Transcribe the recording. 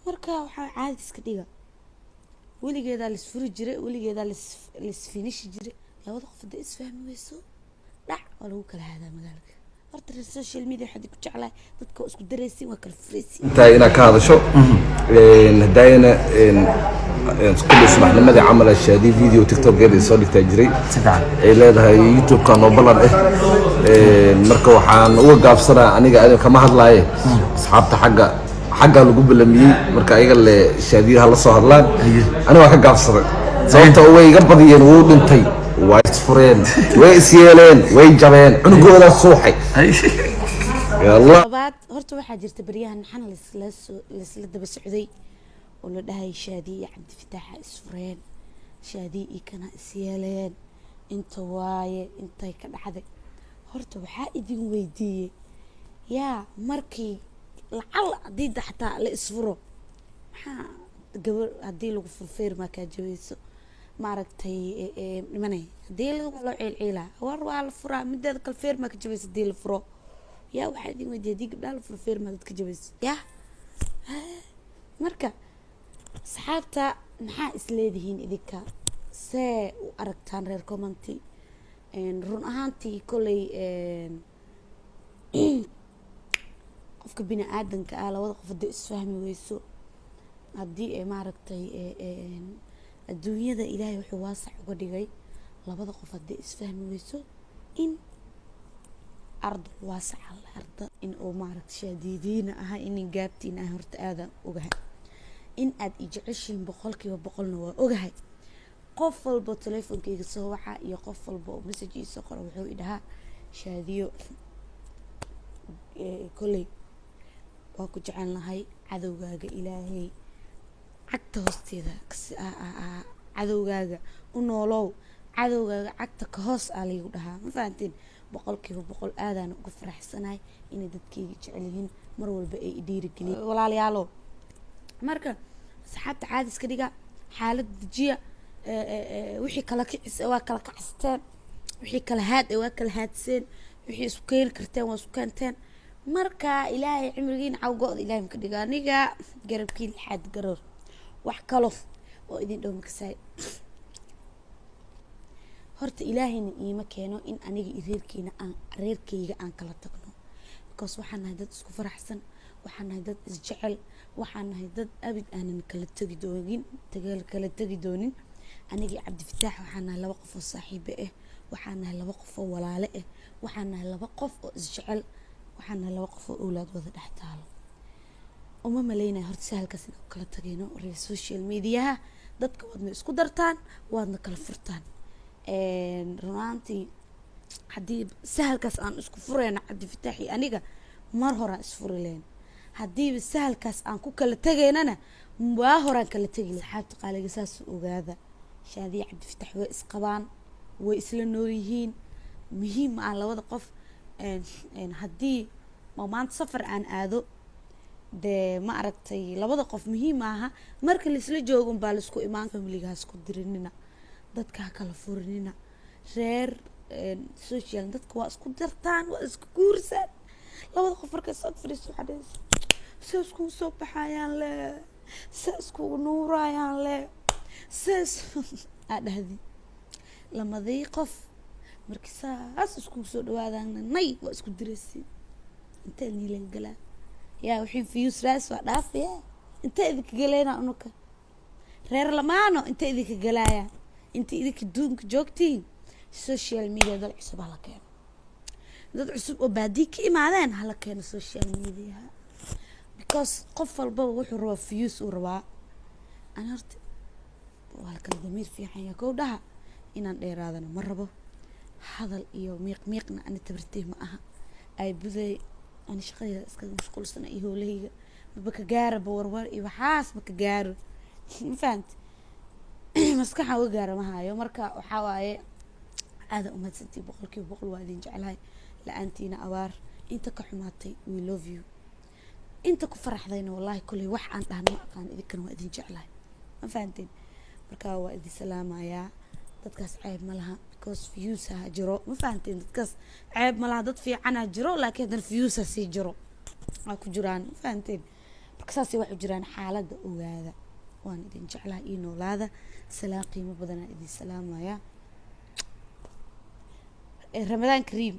marka waxa caadi iska dhiga weligeeda la isfuri jiray weligeeda la isfinish jiray labada qof hadday isfahmi weyso dhac waa lagu kala haadaa magaalada horta social media waxaad ku jeclahay dadka isku dareysiin waa kala fureysiin inta ina ka hadasho hadayna كل اسمح لماذا عمل الشادي فيديو تيك توك غير يصلي تجري إلى هذا يوتيوب كانوا بلر مركو حان وقف صرا أنا كما هذا أصحابته حاجة لجوب اللي مركا يقول الشادي هلا صهر لان أنا واحد قف صرا صوت هو يقبض ينود انتي ويسفرين ويسيلين ويجبين عنقود الصوحي يلا بعد هرتو واحد يرتبريها نحن لسلد بسعودي ولا دهاي شادي عبد الفتاح اسفرين شادي كان اسيالين انت واي انت كدحدي horta waxa idin weydiiyay yaa markii lacal hadii xataa la isfuro waxa gabar hadii lagu furfeer ma ka jaweyso ma aragtay nimanay hadii lagu loo ciilciila war waa la furaa midada kal feer ma ka jaweyso hadii la furo yaa waxa idin weydiiyay gabdhaha la furfeer ma dadka jaweyso yaa marka asxaabta maxaa isleedihiin idinka see u aragtaan reer commenti run ahaantii kolay qofka bini aadanka ah labada qof hadday isfahmi weyso haddii ay maaragtay adduunyada ilaahay wuxuu waasac uga dhigay labada qof hadday isfahmi weyso in ardo waasac arda in uu maaragtay shaadiidiina aha in gaabtiina ah horta aadan ogahay in aad ijeceshiin 100% waa ogahay qof walba teleefankayga soo waxa iyo qof walba message ii soo qoro wuxuu idhaha shaadiyo kolay waa ku jecelnahay cadowgaaga ilaahay cagta hoosteeda cadowgaaga u noolow cadowgaaga cagta ka hoos aa lagu dhahaa ma fahantiin 100% aadaan uga faraxsanahay inay dadkayga jecel yihiin mar walba ay dhiirigeliyaan walaalayaalo marka saxaabta caadi iska dhiga xaalad dejiya wixii kala kicis waa kala kacsteen wixii kala haad waa kala haadseen wixii isku keen karteen waa isku keenteen marka ilaahay cimrigiin cawgood ilaahay ka dhiga aniga garabkiin xad garoor wax kale oo idin dhow makasay horta ilaahayna iima keeno in aniga reerkeyga aan kala tagno because waxaan nahay dad isku faraxsan waxaan nahay dad isjecel waxaan nahay dad abid aanan kala tagi doonin aniga cabdi fataax waxaan nahay laba qof oo saaxiibo ah waxaan nahay laba qof oo walaalo ah waxaan nahay laba qof oo isjecel waxaan nahay laba qof oo awlaad wada dhaxtaalo uma maleynaa horta sahalkaas inaan kala tageyno reer social media dadka wadna isku dartaan wadna kala furtaan runaantii haddii sahalkaas aan isku fureyna cabdi fataax iyo aniga mar hore isfuri leen haddii sahalkaas aan ku kala tageynana waa horaan kala tagi asxaabta qaaliga saas ogaada shaadiya cabdi fataax way isqabaan way isla nool yihiin muhiim ah labada qof haddii maanta safar aan aado dee ma aragtay labada qof muhiim aha marka la isla joogo baa la isku imaan familigaas ku dirinina dadka kala furinina reer social dadka waa isku dartaan waa isku guursan labada qof markay soo fariisto xadees ساسكو صبح عيان لا ساسكو نور عيان لا ساس هذه لما ذي قف مركزا ساسكو سود هذا ني واسكو درسي انت اللي لنقلا يا وحين في يسراس وعداف يا انت اذك قلينا انك رير لمانو انت اذك قلايا انت اذك دونك جوكتين السوشيال ميديا دول عصب على كين دول عصب وبعديك إمادين على كين السوشيال ميديا because qof walba wuxuu rabaa views uu rabaa ana horta waa kala damiir fiican yaa gowdhaha inaan dheeraadana ma rabo hadal iyo miiqna ana tabartay ma aha ay buday ana shaqadeeda iska mashquulsan iyo howlahayga ma ka gaaro warwar iyo waxaas ma ka gaaro ma fahant maskaxa uga gaaro ma hayo marka waxa waaye aada umadsantii 100% waa idin jecelahay la-aantiina abaar inta ka xumaatay we love you inta ku faraxdayna wallahi kulli wax aan dhahno aqaan idinkan waa idin jeclahay ma fahanteen marka waa idin salaamayaa dadkaas ceeb ma laha because views ha jiro ma fahanteen dadkaas ceeb ma laha dad fiican ha jiro laakiin dad views ha sii jiro waa ku jiraan ma fahanteen marka saasay wax u jiraan xaaladda ogaada waan idin jeclaha ii noolaada salaan qiimo badanaa idin salaamaya ramadaan kariim